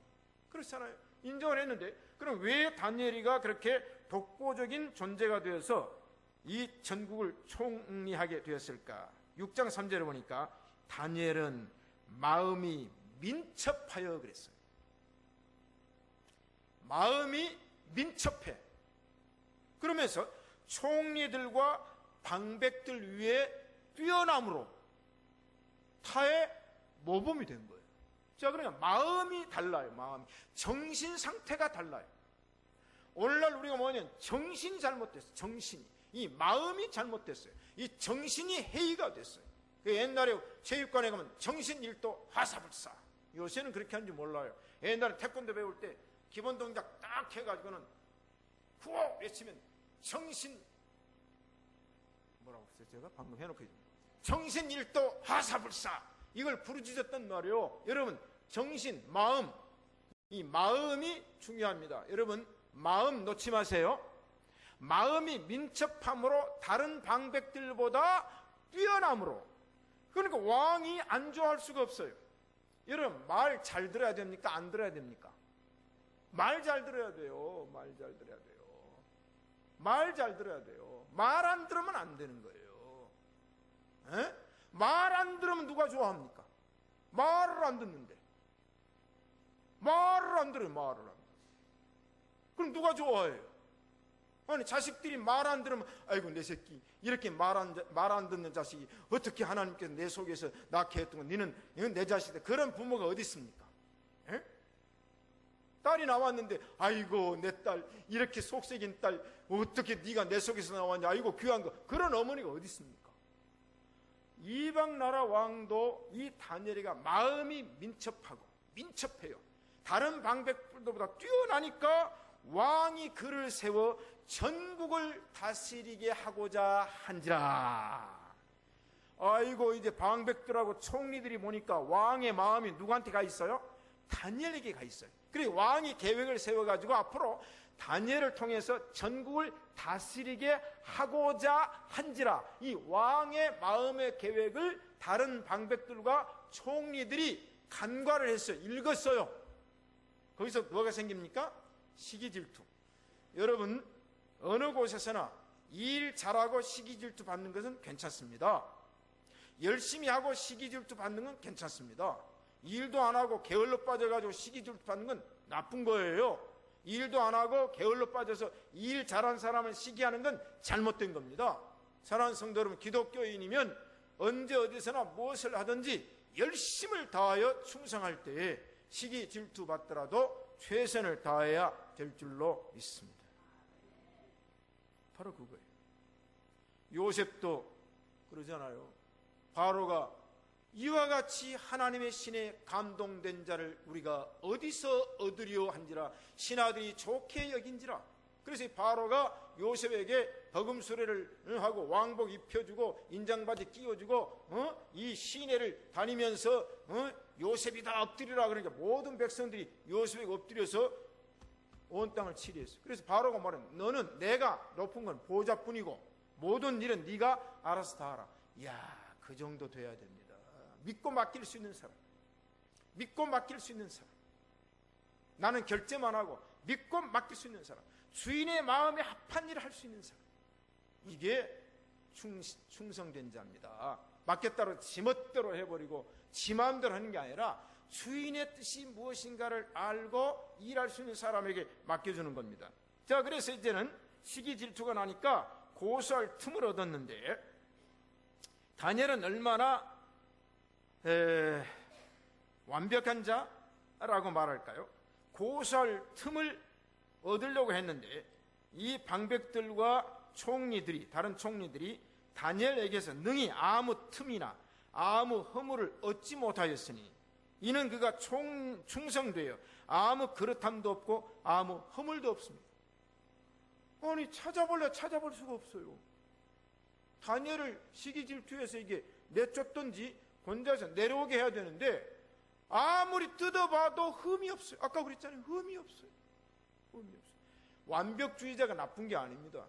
그렇잖아요. 인정을 했는데 그럼 왜 다니엘이가 그렇게 독보적인 존재가 되어서 이 전국을 총리하게 되었을까? 6장 3절을 보니까 다니엘은 마음이 민첩하여 그랬어요. 마음이 민첩해. 그러면서 총리들과 방백들 위에 뛰어남으로 타의 모범이 된 거예요. 자, 그러니까 마음이 달라요. 마음이. 정신 상태가 달라요. 오늘날 우리가 뭐냐면 정신이 잘못됐어요. 정신이. 이 마음이 잘못됐어요. 이 정신이 해이가 됐어요. 그 옛날에 체육관에 가면 정신 일도 화사불사. 요새는 그렇게 하는지 몰라요. 옛날에 태권도 배울 때 기본 동작 딱 해가지고는 후호 외치면 정신 뭐라고 했어요? 제가 방금 해놓고 정신 일도 화사불사 이걸 부르짖었단 말이에요. 여러분 정신, 마음 이 마음이 중요합니다. 여러분 마음 놓지 마세요. 마음이 민첩함으로 다른 방백들보다 뛰어남으로 그러니까 왕이 안 좋아할 수가 없어요. 여러분 말 잘 들어야 됩니까? 안 들어야 됩니까? 말 잘 들어야 돼요. 말 잘 들어야 돼요. 말 잘 들어야 돼요. 말 안 들으면 안 되는 거예요. 말 안 들으면 누가 좋아합니까? 말을 안 듣는데. 말을 안 들어요. 말을 안 들어요. 그럼 누가 좋아해요? 아니 자식들이 말 안 들으면 아이고 내 새끼 이렇게 말 안 듣는 자식이 어떻게 하나님께서 내 속에서 낳게 했던 건 이건 내 자식이다. 그런 부모가 어디 있습니까? 에? 딸이 나왔는데 아이고 내 딸 이렇게 속색인 딸 어떻게 네가 내 속에서 나왔냐 아이고 귀한 거 그런 어머니가 어디 있습니까? 이방 나라 왕도 이 다니엘이가 마음이 민첩해요. 다른 방백들보다 뛰어나니까 왕이 그를 세워 전국을 다스리게 하고자 한지라. 아이고 이제 방백들하고 총리들이 보니까 왕의 마음이 누구한테 가 있어요? 다니엘에게 가 있어요. 그리고 왕이 계획을 세워가지고 앞으로 다니엘을 통해서 전국을 다스리게 하고자 한지라. 이 왕의 마음의 계획을 다른 방백들과 총리들이 간과를 했어요. 읽었어요. 거기서 뭐가 생깁니까? 시기질투. 여러분 어느 곳에서나 일 잘하고 시기질투 받는 것은 괜찮습니다. 열심히 하고 시기질투 받는 건 괜찮습니다. 일도 안 하고 게을러 빠져가지고 시기질투 받는 건 나쁜 거예요. 일도 안 하고 게을러 빠져서 일 잘한 사람을 시기하는 건 잘못된 겁니다. 사랑하는 성도 여러분, 기독교인이면 언제 어디서나 무엇을 하든지 열심을 다하여 충성할 때에 시기 질투 받더라도 최선을 다해야 될 줄로 믿습니다. 바로 그거예요. 요셉도 그러잖아요. 바로가 이와 같이 하나님의 신에 감동된 자를 우리가 어디서 얻으려 한지라 신하들이 좋게 여긴지라. 그래서 바로가 요셉에게 버금수레를 하고 왕복 입혀주고 인장바지 끼워주고 이 시내를 다니면서 요셉이다 엎드리라 그러니까 모든 백성들이 요셉에게 엎드려서 온 땅을 치리했어요. 그래서 바로가 말해 너는 내가 높은 건 보좌뿐이고 모든 일은 네가 알아서 다 하라. 이야 그 정도 돼야 됩니다. 믿고 맡길 수 있는 사람, 믿고 맡길 수 있는 사람, 나는 결제만 하고 믿고 맡길 수 있는 사람, 주인의 마음에 합한 일을 할 수 있는 사람, 이게 충성된 자입니다. 맡겼다고 지 멋대로 해버리고 지 마음대로 하는 게 아니라 주인의 뜻이 무엇인가를 알고 일할 수 있는 사람에게 맡겨주는 겁니다. 자, 그래서 이제는 시기 질투가 나니까 고소할 틈을 얻었는데, 다니엘은 얼마나 완벽한 자라고 말할까요? 고소할 틈을 얻으려고 했는데, 이 방백들과 총리들이, 다른 총리들이 다니엘에게서 능히 아무 틈이나 아무 허물을 얻지 못하였으니 이는 그가 충성되어 아무 그릇함도 없고 아무 허물도 없습니다. 아니, 찾아볼 수가 없어요. 다니엘을 시기 질투해서 이게 내쫓든지 권자에서 내려오게 해야 되는데 아무리 뜯어봐도 흠이 없어요. 아까 그랬잖아요. 흠이 없어요. 완벽주의자가 나쁜 게 아닙니다.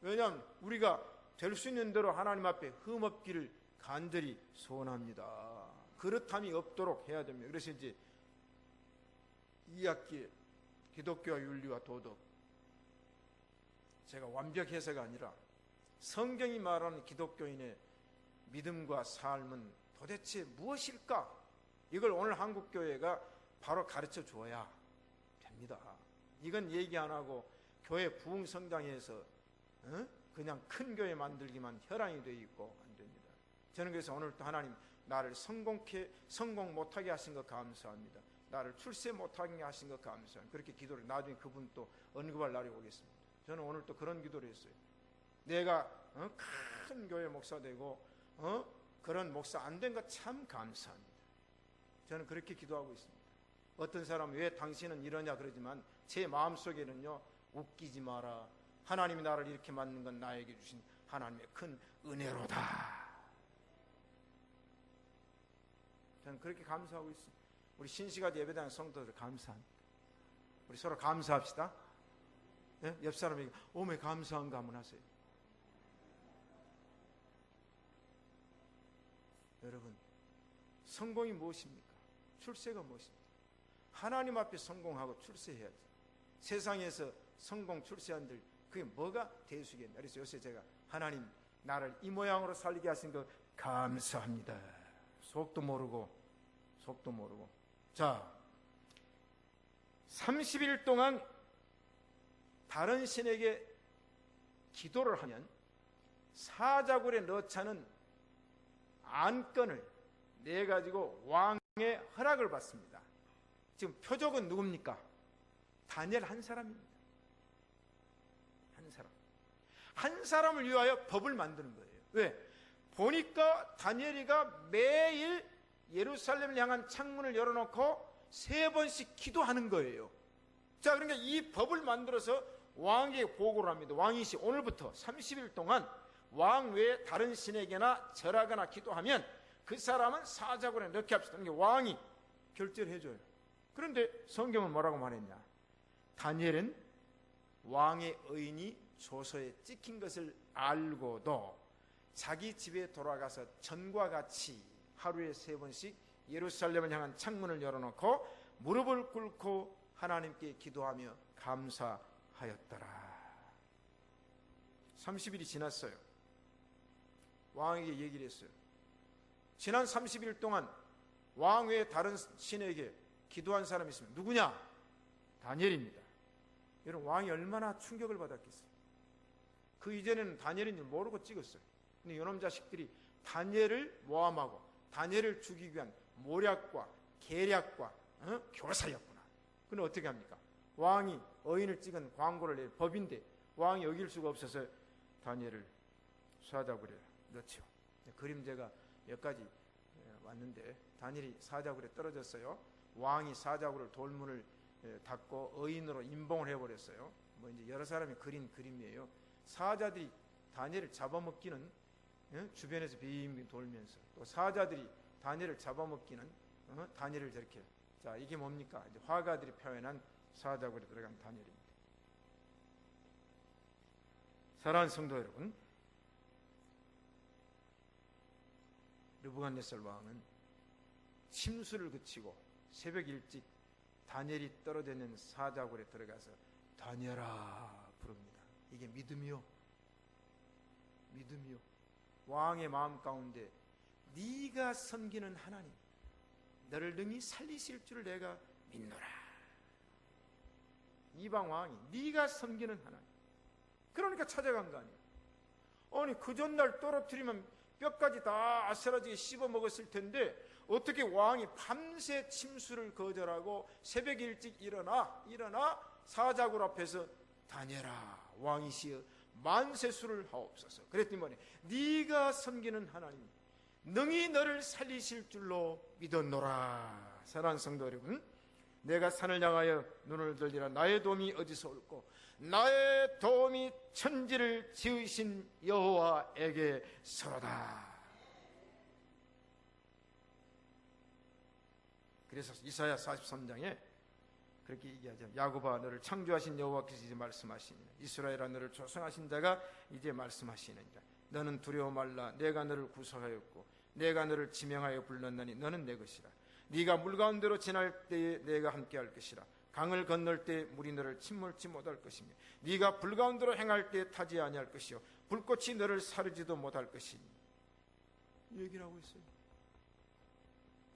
왜냐하면 우리가 될 수 있는 대로 하나님 앞에 흠 없기를 간절히 소원합니다. 그릇함이 없도록 해야 됩니다. 그래서 이제 2학기에 기독교와 윤리와 도덕, 제가 완벽 해서가 아니라 성경이 말하는 기독교인의 믿음과 삶은 도대체 무엇일까? 이걸 오늘 한국교회가 바로 가르쳐 줘야 됩니다. 이건 얘기 안 하고 교회 부흥성장해서 그냥 큰 교회 만들기만 혈안이 되어 있고 안 됩니다. 저는 그래서 오늘 또 하나님 나를 성공 못하게 하신 것 감사합니다. 나를 출세 못하게 하신 것 감사합니다. 그렇게 기도를, 나중에 그분 또 언급할 날이 오겠습니다. 저는 오늘 또 그런 기도를 했어요. 내가 큰 교회 목사 되고 그런 목사 안 된 것 참 감사합니다. 저는 그렇게 기도하고 있습니다. 어떤 사람은 왜 당신은 이러냐 그러지만 제 마음속에는요, 웃기지 마라. 하나님이 나를 이렇게 만든 건 나에게 주신 하나님의 큰 은혜로다. 저는 그렇게 감사하고 있습니다. 우리 신시가지 예배당 성도들 감사합니다. 우리 서로 감사합시다. 네? 옆 사람에게 오메 감사한가 한번 하세요. 여러분, 성공이 무엇입니까? 출세가 무엇입니까? 하나님 앞에 성공하고 출세해야지. 세상에서 성공 출세한들 그게 뭐가 대수겠냐. 그래서 요새 제가 하나님 나를 이 모양으로 살리게 하신 거 감사합니다. 속도 모르고. 자, 30일 동안 다른 신에게 기도를 하면 사자굴에 넣자는 안건을 내 가지고 왕의 허락을 받습니다. 지금 표적은 누굽니까? 다니엘 한 사람입니다. 한 사람을 위하여 법을 만드는 거예요. 왜? 보니까 다니엘이가 매일 예루살렘을 향한 창문을 열어놓고 3번씩 기도하는 거예요. 자, 그러니까 이 법을 만들어서 왕에게 보고를 합니다. 왕이시 오늘부터 30일 동안 왕 외에 다른 신에게나 절하거나 기도하면 그 사람은 사자굴에 넣게 합시다. 그러니까 왕이 결제를 해줘요. 그런데 성경은 뭐라고 말했냐? 다니엘은 왕의 의인이 조서에 찍힌 것을 알고도 자기 집에 돌아가서 전과 같이 하루에 3번씩 예루살렘을 향한 창문을 열어놓고 무릎을 꿇고 하나님께 기도하며 감사하였더라. 30일이 지났어요. 왕에게 얘기를 했어요. 지난 30일 동안 왕 외에 다른 신에게 기도한 사람이 있으면 누구냐? 다니엘입니다. 여러분, 왕이 얼마나 충격을 받았겠어요. 그 이전에는 다니엘인 줄 모르고 찍었어요. 근데 이놈 자식들이 다니엘을 모함하고 다니엘을 죽이기 위한 모략과 계략과 교사였구나. 그럼 어떻게 합니까? 왕이 어인을 찍은 광고를 낼 법인데 왕이 어길 수가 없어서 다니엘을 사자굴에 넣죠. 그림제가 몇 가지 왔는데 다니엘이 사자굴에 떨어졌어요. 왕이 사자굴을 돌문을 닫고 어인으로 임봉을 해버렸어요. 뭐 이제 여러 사람이 그린 그림이에요. 사자들이 다니엘을 잡아먹기는 주변에서 빙빙 돌면서, 또 사자들이 다니엘을 잡아먹기는 다니엘을 저렇게. 자, 이게 뭡니까? 이제 화가들이 표현한 사자굴에 들어간 다니엘입니다. 사랑하는 성도 여러분, 느부갓네살 왕은 침수를 그치고 새벽 일찍 다니엘이 떨어져 있는 사자굴에 들어가서 다니엘아 부릅니다. 이게 믿음이요. 믿음이요. 왕의 마음 가운데 네가 섬기는 하나님, 너를 능히 살리실 줄 내가 믿노라. 이방 왕이 네가 섬기는 하나님, 그러니까 찾아간 거 아니에요. 아니 그 전날 떨어뜨리면 뼈까지 다 아슬아지게 씹어 먹었을 텐데 어떻게 왕이 밤새 침수를 거절하고 새벽 일찍 일어나 사자굴 앞에서 다니엘아 왕이시여 만세수를 하옵소서. 그랬더니 뭐냐, 네가 섬기는 하나님 능히 너를 살리실 줄로 믿었노라. 사랑하는 성도 여러분, 내가 산을 향하여 눈을 들리라. 나의 도움이 어디서 올꼬? 나의 도움이 천지를 지으신 여호와에게서로다. 그래서 이사야 43장에 그렇게 얘기하죠. 야곱아 너를 창조하신 여호와께서 이제 말씀하시니라. 이스라엘아 너를 조성하신 자가 이제 말씀하시느니라. 너는 두려워 말라. 내가 너를 구속하였고 내가 너를 지명하여 불렀나니 너는 내 것이라. 네가 물 가운데로 지날 때에 내가 함께할 것이라. 강을 건널 때 물이 너를 침몰치 못할 것이며 네가 불 가운데로 행할 때 타지 아니할 것이요 불꽃이 너를 사르지도 못할 것이니. 이 얘기를 하고 있어요.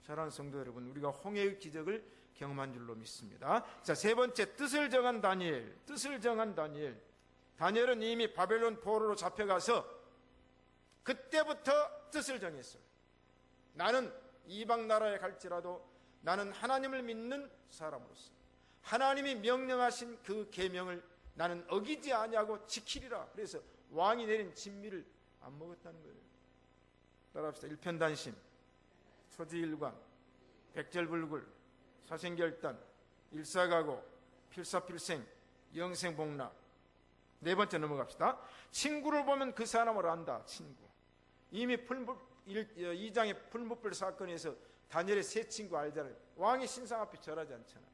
사랑하는 성도 여러분, 우리가 홍해의 기적을 경험한 줄로 믿습니다. 자, 세 번째, 뜻을 정한 다니엘. 뜻을 정한 다니엘. 다니엘은 이미 바벨론 포로로 잡혀가서 그때부터 뜻을 정했어요. 나는 이방 나라에 갈지라도 나는 하나님을 믿는 사람으로서 하나님이 명령하신 그 계명을 나는 어기지 아니하고 지키리라. 그래서 왕이 내린 진미를 안 먹었다는 거예요. 따라합시다. 일편단심, 초지일관, 백절불굴, 사생결단, 일사가고, 필사필생, 영생복락. 네 번째 넘어갑시다. 친구를 보면 그 사람을 안다. 친구. 이미 2장의 풀무불 사건에서 다니엘의 세 친구 알잖아요. 왕이 신상 앞에 절하지 않잖아요.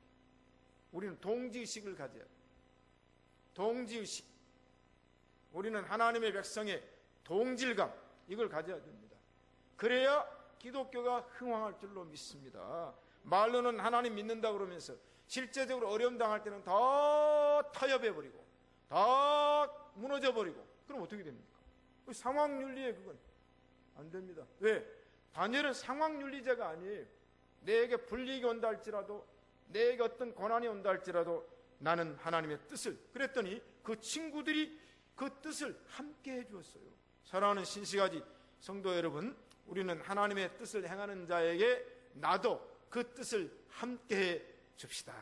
우리는 동지의식을 가져야 돼요. 동지의식. 우리는 하나님의 백성의 동질감, 이걸 가져야 됩니다. 그래야 기독교가 흥황할 줄로 믿습니다. 말로는 하나님 믿는다 그러면서 실제적으로 어려움 당할 때는 다 타협해버리고 다 무너져버리고 그럼 어떻게 됩니까? 상황윤리에 그건 안 됩니다. 왜? 다니엘은 상황윤리자가 아니에요. 내게 불이익이 온다 할지라도 내게 어떤 고난이 온다 할지라도 나는 하나님의 뜻을, 그랬더니 그 친구들이 그 뜻을 함께 해주었어요. 사랑하는 신시가지 성도 여러분, 우리는 하나님의 뜻을 행하는 자에게 나도 그 뜻을 함께 해 줍시다.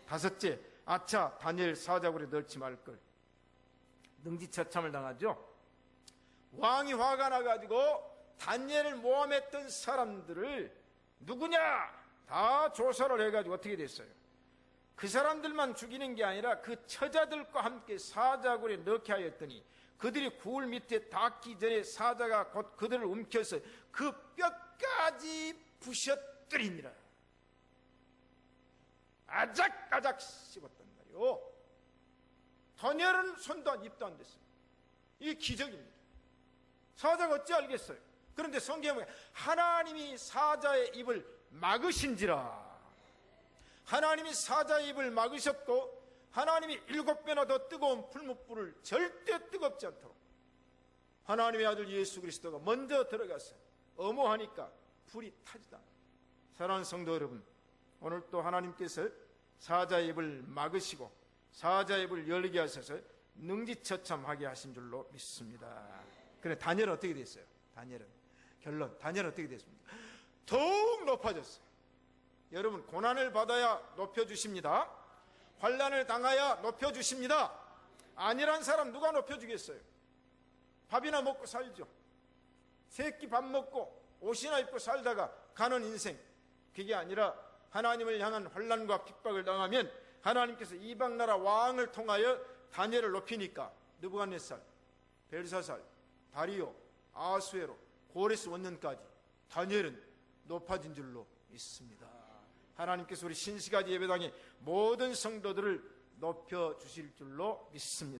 다섯째, 아차 다니엘 사자굴에 넣지 말걸. 능지처참을 당하죠. 왕이 화가 나가지고 다니엘을 모함했던 사람들을 누구냐 다 조사를 해가지고 어떻게 됐어요? 그 사람들만 죽이는 게 아니라 그 처자들과 함께 사자굴에 넣게 하였더니 그들이 굴 밑에 닿기 전에 사자가 곧 그들을 움켜서 그 뼈까지 부셔뜨리니라. 아작아작 씹었단 말이요. 다니엘은 손도 입도 안 됐어요. 이게 기적입니다. 사자가 어찌 알겠어요? 그런데 성경에 하나님이 사자의 입을 막으신지라. 하나님이 사자의 입을 막으셨고 하나님이 7배나 더 뜨거운 풀무불을 절대 뜨겁지 않도록 하나님의 아들 예수 그리스도가 먼저 들어가서 엄호하니까 불이 타지도 않아요. 사랑하는 성도 여러분, 오늘 또 하나님께서 사자의 입을 막으시고 사자의 입을 열게 하셔서 능지처참하게 하신 줄로 믿습니다. 그래 다니엘은 어떻게 됐어요? 다니엘은 어떻게 됐습니까? 더욱 높아졌어요. 여러분, 고난을 받아야 높여주십니다. 환난을 당하야 높여주십니다. 아니란 사람 누가 높여주겠어요? 밥이나 먹고 살죠. 새끼 밥 먹고 옷이나 입고 살다가 가는 인생, 그게 아니라 하나님을 향한 환난과 핍박을 당하면 하나님께서 이방나라 왕을 통하여 다니엘을 높이니까 느부갓네살, 벨사살, 다리오, 아수에로, 고레스 원년까지 다니엘은 높아진 줄로 믿습니다. 하나님께서 우리 신시가지 예배당의 모든 성도들을 높여주실 줄로 믿습니다.